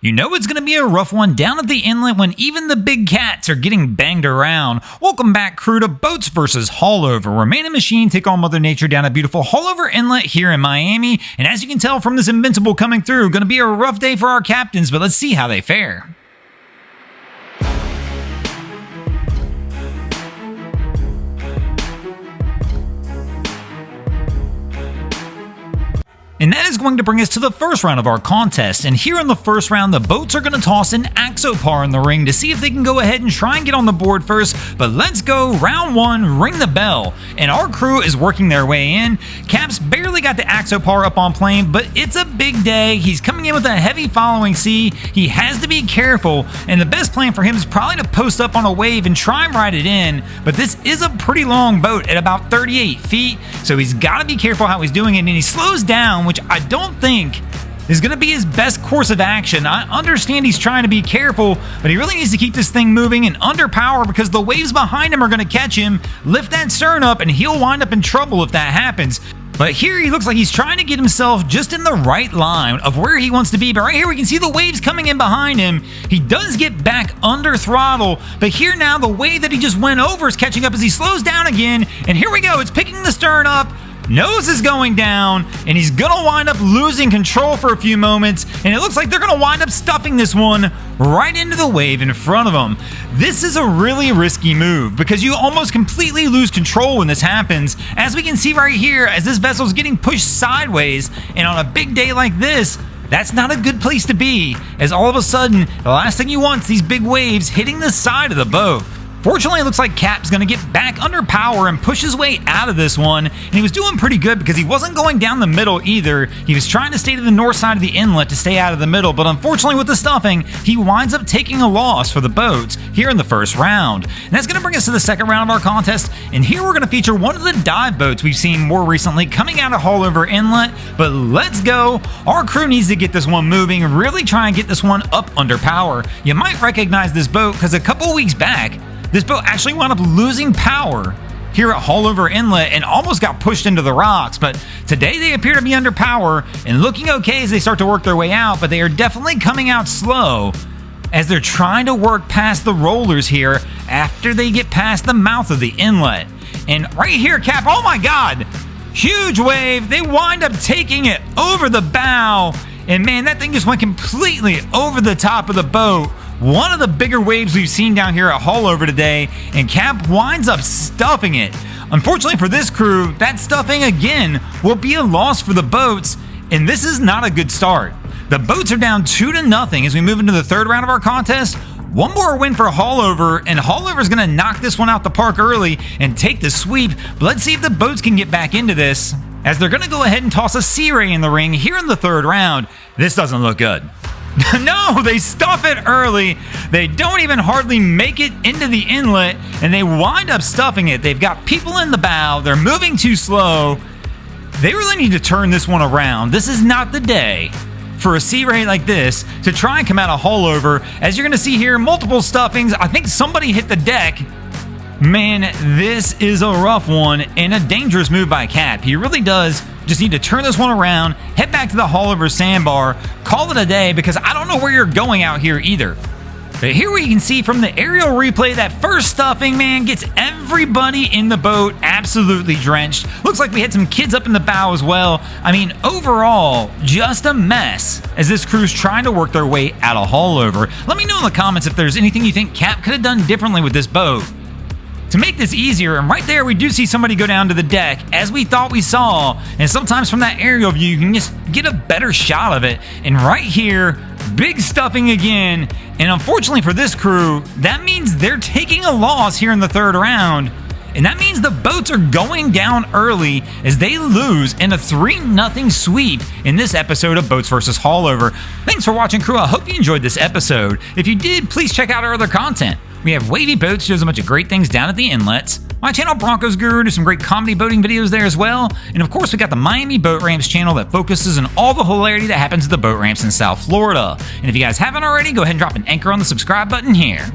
You know it's going to be a rough one down at the inlet when even the big cats are getting banged around. Welcome back, crew, to Boats vs. Haulover, where man and machine take on Mother Nature down at beautiful Haulover Inlet here in Miami. And as you can tell from this Invincible coming through, going to be a rough day for our captains, but let's see how they fare. And that is going to bring us to the first round of our contest. And here in the first round, the boats are going to toss an Axopar in the ring to see if they can go ahead and try and get on the board first. But let's go, round one, ring the bell. And our crew is working their way in. Cap's barely got the Axopar up on plane, but it's a big day. He's coming in with a heavy following sea. He has to be careful, and the best plan for him is probably to post up on a wave and try and ride it in. But this is a pretty long boat at about 38 feet, so he's got to be careful how he's doing it, and he slows down, which I don't think is going to be his best course of action. I understand he's trying to be careful, but he really needs to keep this thing moving and under power because the waves behind him are going to catch him, lift that stern up, and he'll wind up in trouble if that happens. But here he looks like he's trying to get himself just in the right line of where he wants to be. But right here we can see the waves coming in behind him. He does get back under throttle, but here now the wave that he just went over is catching up as he slows down again. And here we go, it's picking the stern up. Nose is going down, and he's gonna wind up losing control for a few moments, and it looks like they're gonna wind up stuffing this one right into the wave in front of him. This is a really risky move because you almost completely lose control when this happens, as we can see right here as this vessel's getting pushed sideways, and on a big day like this, that's not a good place to be, as all of a sudden, the last thing you want is these big waves hitting the side of the boat. Fortunately, it looks like Cap's going to get back under power and push his way out of this one, and he was doing pretty good because he wasn't going down the middle either. He was trying to stay to the north side of the inlet to stay out of the middle, but unfortunately with the stuffing, he winds up taking a loss for the boats here in the first round. And that's going to bring us to the second round of our contest, and here we're going to feature one of the dive boats we've seen more recently coming out of Haulover Inlet, but let's go. Our crew needs to get this one moving and really try and get this one up under power. You might recognize this boat because a couple weeks back, this boat actually wound up losing power here at Haulover Inlet and almost got pushed into the rocks, but today they appear to be under power and looking okay as they start to work their way out, but they are definitely coming out slow as they're trying to work past the rollers here after they get past the mouth of the inlet. And right here, Cap, oh my god, huge wave, they wind up taking it over the bow, and man, that thing just went completely over the top of the boat. One of the bigger waves we've seen down here at Haulover today, and Cap winds up stuffing it. Unfortunately for this crew, that stuffing again will be a loss for the boats, and this is not a good start. The boats are down 2-0 as we move into the third round of our contest. One more win for Haulover, and Haulover's going to knock this one out the park early and take the sweep. But let's see if the boats can get back into this, as they're going to go ahead and toss a Sea Ray in the ring here in the third round. This doesn't look good. No, they stuff it early. They don't even hardly make it into the inlet, and they wind up stuffing it. They've got people in the bow. They're moving too slow. They really need to turn this one around. This is not the day for a Sea Ray like this to try and come out of Haulover. As you're going to see here, multiple stuffings. I think somebody hit the deck. Man, this is a rough one and a dangerous move by Cap. He really does just need to turn this one around, head back to the Haulover sandbar, call it a day, because I don't know where you're going out here either. But here we can see from the aerial replay that first stuffing, man, gets everybody in the boat absolutely drenched. Looks like we had some kids up in the bow as well. I mean, overall, just a mess as this crew's trying to work their way out of Haulover. Let me know in the comments if there's anything you think Cap could have done differently with this boat to make this easier. And right there we do see somebody go down to the deck as we thought we saw, and sometimes from that aerial view you can just get a better shot of it. And right here, big stuffing again, and unfortunately for this crew, that means they're taking a loss here in the third round, and that means the boats are going down early as they lose in a 3-0 sweep in this episode of Boats vs. Haulover. Thanks for watching, crew. I hope you enjoyed this episode. If you did, please check out our other content. We have Wavy Boats, shows a bunch of great things down at the inlets. My channel, Broncos Guru, does some great comedy boating videos there as well. And of course, we got the Miami Boat Ramps channel that focuses on all the hilarity that happens at the boat ramps in South Florida. And if you guys haven't already, go ahead and drop an anchor on the subscribe button here.